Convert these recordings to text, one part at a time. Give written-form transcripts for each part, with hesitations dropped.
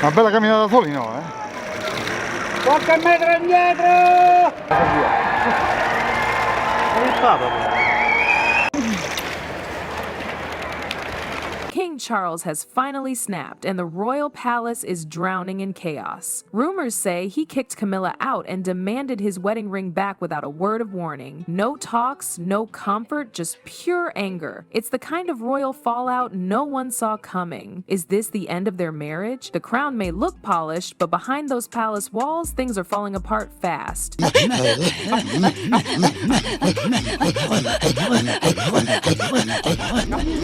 Una bella camminata soli no, eh? Qualche metro indietro! Dove sta proprio? King Charles has finally snapped, and the royal palace is drowning in chaos. Rumors say he kicked Camilla out and demanded his wedding ring back without a word of warning. No talks, no comfort, just pure anger. It's the kind of royal fallout no one saw coming. Is this the end of their marriage? The crown may look polished, but behind those palace walls, things are falling apart fast.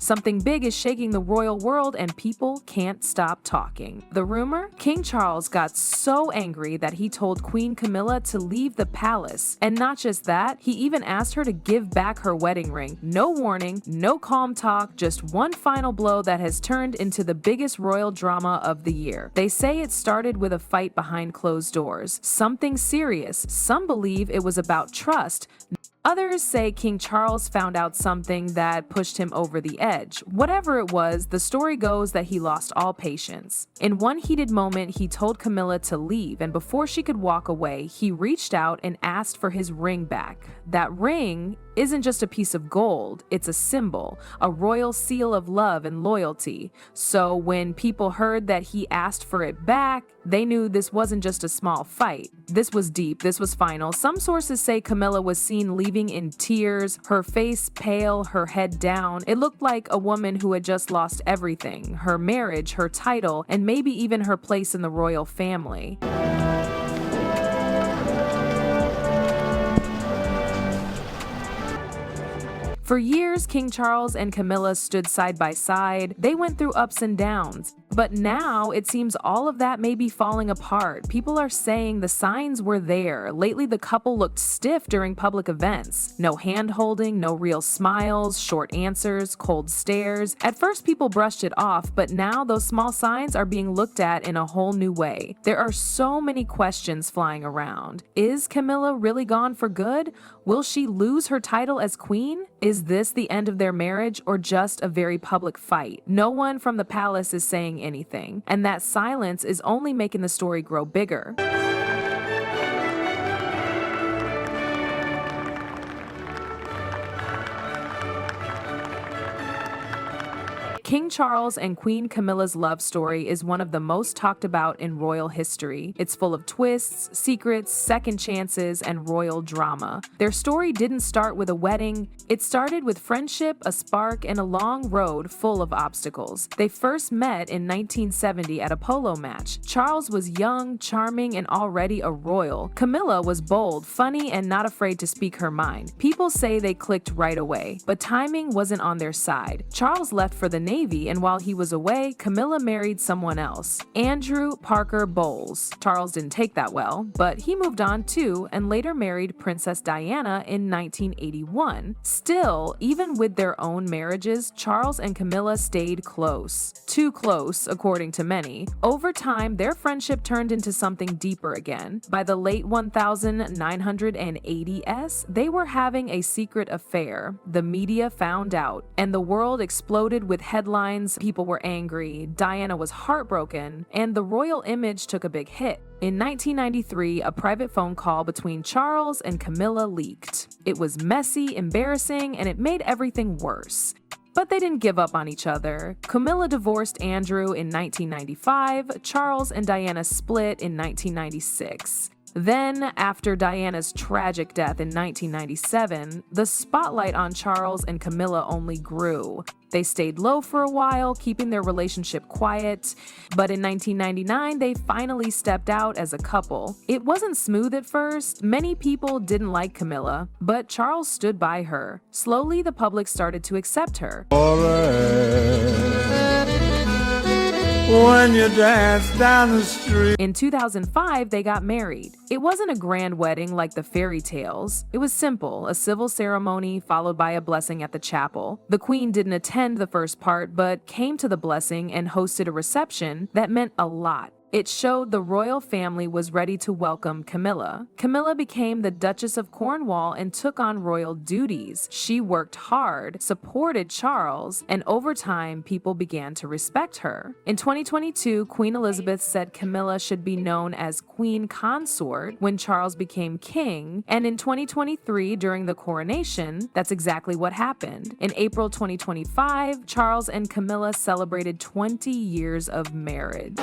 Something big is shaking the royal world, and people can't stop talking. The rumor? King Charles got so angry that he told Queen Camilla to leave the palace. And not just that, he even asked her to give back her wedding ring. No warning, no calm talk, just one final blow that has turned into the biggest royal drama of the year. They say it started with a fight behind closed doors. Something serious. Some believe it was about trust. Others say King Charles found out something that pushed him over the edge. Whatever it was, the story goes that he lost all patience. In one heated moment, he told Camilla to leave, and before she could walk away, he reached out and asked for his ring back. That ring isn't just a piece of gold, it's a symbol, a royal seal of love and loyalty. So when people heard that he asked for it back, they knew this wasn't just a small fight. This was deep, this was final. Some sources say Camilla was seen leaving in tears, her face pale, her head down. It looked like a woman who had just lost everything, her marriage, her title, and maybe even her place in the royal family. For years, King Charles and Camilla stood side by side. They went through ups and downs. But now it seems all of that may be falling apart. People are saying the signs were there. Lately, the couple looked stiff during public events. No hand-holding, no real smiles, short answers, cold stares. At first, people brushed it off, but now those small signs are being looked at in a whole new way. There are so many questions flying around. Is Camilla really gone for good? Will she lose her title as queen? Is this the end of their marriage or just a very public fight? No one from the palace is saying anything, and that silence is only making the story grow bigger. King Charles and Queen Camilla's love story is one of the most talked about in royal history. It's full of twists, secrets, second chances, and royal drama. Their story didn't start with a wedding. It started with friendship, a spark, and a long road full of obstacles. They first met in 1970 at a polo match. Charles was young, charming, and already a royal. Camilla was bold, funny, and not afraid to speak her mind. People say they clicked right away, but timing wasn't on their side. Charles left for the Navy, and while he was away, Camilla married someone else, Andrew Parker Bowles. Charles didn't take that well, but he moved on too and later married Princess Diana in 1981. Still, even with their own marriages, Charles and Camilla stayed close. Too close, according to many. Over time, their friendship turned into something deeper again. By the late 1980s, they were having a secret affair. The media found out, and the world exploded with headlines. People were angry, Diana was heartbroken, and the royal image took a big hit. In 1993, a private phone call between Charles and Camilla leaked. It was messy, embarrassing, and it made everything worse. But they didn't give up on each other. Camilla divorced Andrew in 1995, Charles and Diana split in 1996. Then, after Diana's tragic death in 1997, the spotlight on Charles and Camilla only grew. They stayed low for a while, keeping their relationship quiet, but in 1999, they finally stepped out as a couple. It wasn't smooth at first. Many people didn't like Camilla, but Charles stood by her. Slowly, the public started to accept her. When you dance down the street. In 2005, they got married. It wasn't a grand wedding like the fairy tales. It was simple, a civil ceremony followed by a blessing at the chapel. The queen didn't attend the first part, but came to the blessing and hosted a reception that meant a lot. It showed the royal family was ready to welcome Camilla. Camilla became the Duchess of Cornwall and took on royal duties. She worked hard, supported Charles, and over time, people began to respect her. In 2022, Queen Elizabeth said Camilla should be known as Queen Consort when Charles became king, and in 2023, during the coronation, that's exactly what happened. In April 2025, Charles and Camilla celebrated 20 years of marriage.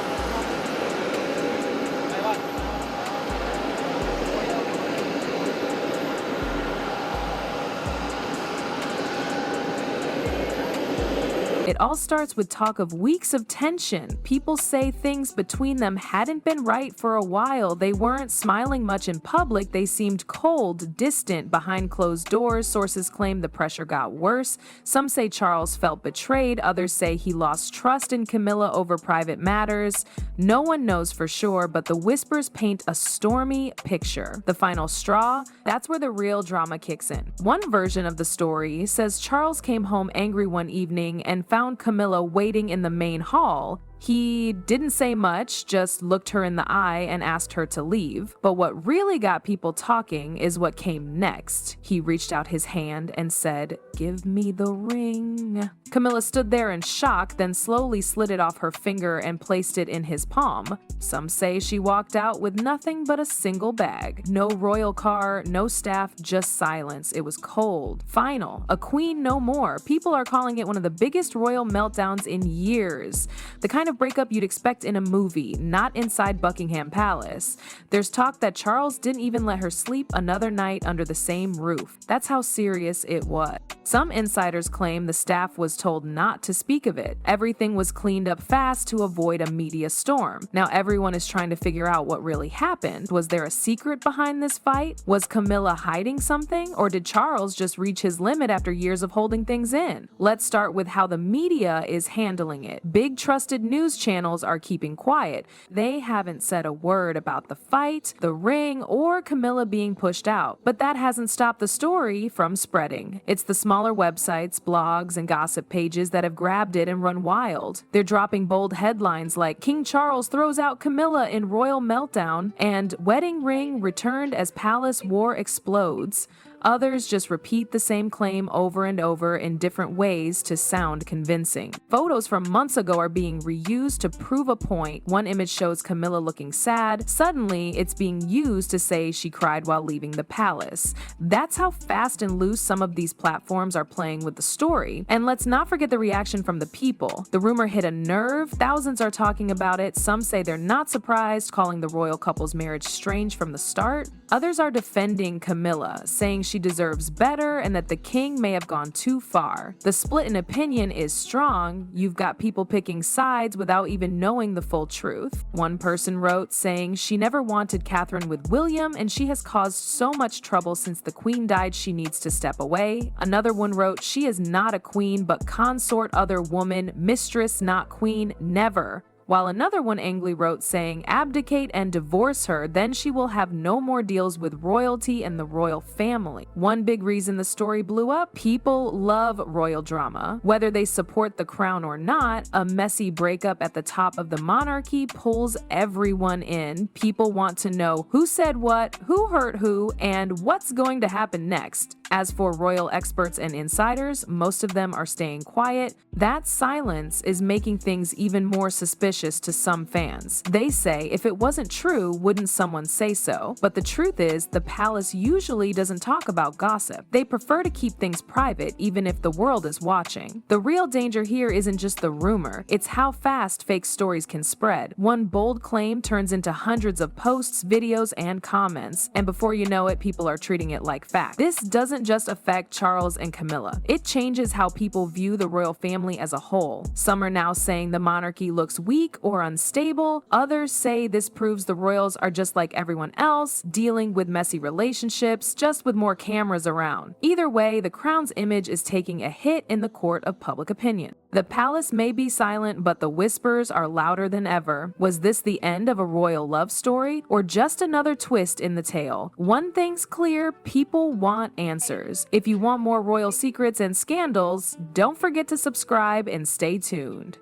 It all starts with talk of weeks of tension. People say things between them hadn't been right for a while. They weren't smiling much in public. They seemed cold, distant, behind closed doors. Sources claim the pressure got worse. Some say Charles felt betrayed. Others say he lost trust in Camilla over private matters. No one knows for sure, but the whispers paint a stormy picture. The final straw, that's where the real drama kicks in. One version of the story says Charles came home angry one evening and found Camilla waiting in the main hall. He didn't say much, just looked her in the eye and asked her to leave. But what really got people talking is what came next. He reached out his hand and said, "Give me the ring." Camilla stood there in shock, then slowly slid it off her finger and placed it in his palm. Some say she walked out with nothing but a single bag. No royal car, no staff, just silence. It was cold. Final. A queen no more. People are calling it one of the biggest royal meltdowns in years. The kind of breakup you'd expect in a movie, not inside Buckingham Palace. There's talk that Charles didn't even let her sleep another night under the same roof. That's how serious it was. Some insiders claim the staff was told not to speak of it. Everything was cleaned up fast to avoid a media storm. Now everyone is trying to figure out what really happened. Was there a secret behind this fight? Was Camilla hiding something? Or did Charles just reach his limit after years of holding things in? Let's start with how the media is handling it. Big trusted news channels are keeping quiet. They haven't said a word about the fight, the ring, or Camilla being pushed out. But that hasn't stopped the story from spreading. It's the smaller websites, blogs, and gossip pages that have grabbed it and run wild. They're dropping bold headlines like "King Charles throws out Camilla in royal meltdown" and "Wedding ring returned as palace war explodes." Others just repeat the same claim over and over in different ways to sound convincing. Photos from months ago are being reused to prove a point. One image shows Camilla looking sad. Suddenly, it's being used to say she cried while leaving the palace. That's how fast and loose some of these platforms are playing with the story. And let's not forget the reaction from the people. The rumor hit a nerve. Thousands are talking about it. Some say they're not surprised, calling the royal couple's marriage strange from the start. Others are defending Camilla, saying she deserves better and that the king may have gone too far. The split in opinion is strong. You've got people picking sides without even knowing the full truth. One person wrote saying she never wanted Catherine with William and she has caused so much trouble since the queen died she needs to step away. Another one wrote she is not a queen but consort other woman, mistress not queen, never. While another one angrily wrote saying, abdicate and divorce her, then she will have no more deals with royalty and the royal family. One big reason the story blew up, people love royal drama. Whether they support the crown or not, a messy breakup at the top of the monarchy pulls everyone in. People want to know who said what, who hurt who, and what's going to happen next. As for royal experts and insiders, most of them are staying quiet. That silence is making things even more suspicious to some fans. They say if it wasn't true, wouldn't someone say so? But the truth is, the palace usually doesn't talk about gossip. They prefer to keep things private, even if the world is watching. The real danger here isn't just the rumor, it's how fast fake stories can spread. One bold claim turns into hundreds of posts, videos, and comments, and before you know it, people are treating it like fact. This doesn't just affect Charles and Camilla. It changes how people view the royal family as a whole. Some are now saying the monarchy looks weak or unstable. Others say this proves the royals are just like everyone else, dealing with messy relationships, just with more cameras around. Either way, the crown's image is taking a hit in the court of public opinion. The palace may be silent, but the whispers are louder than ever. Was this the end of a royal love story, or just another twist in the tale? One thing's clear, people want answers. If you want more royal secrets and scandals, don't forget to subscribe and stay tuned.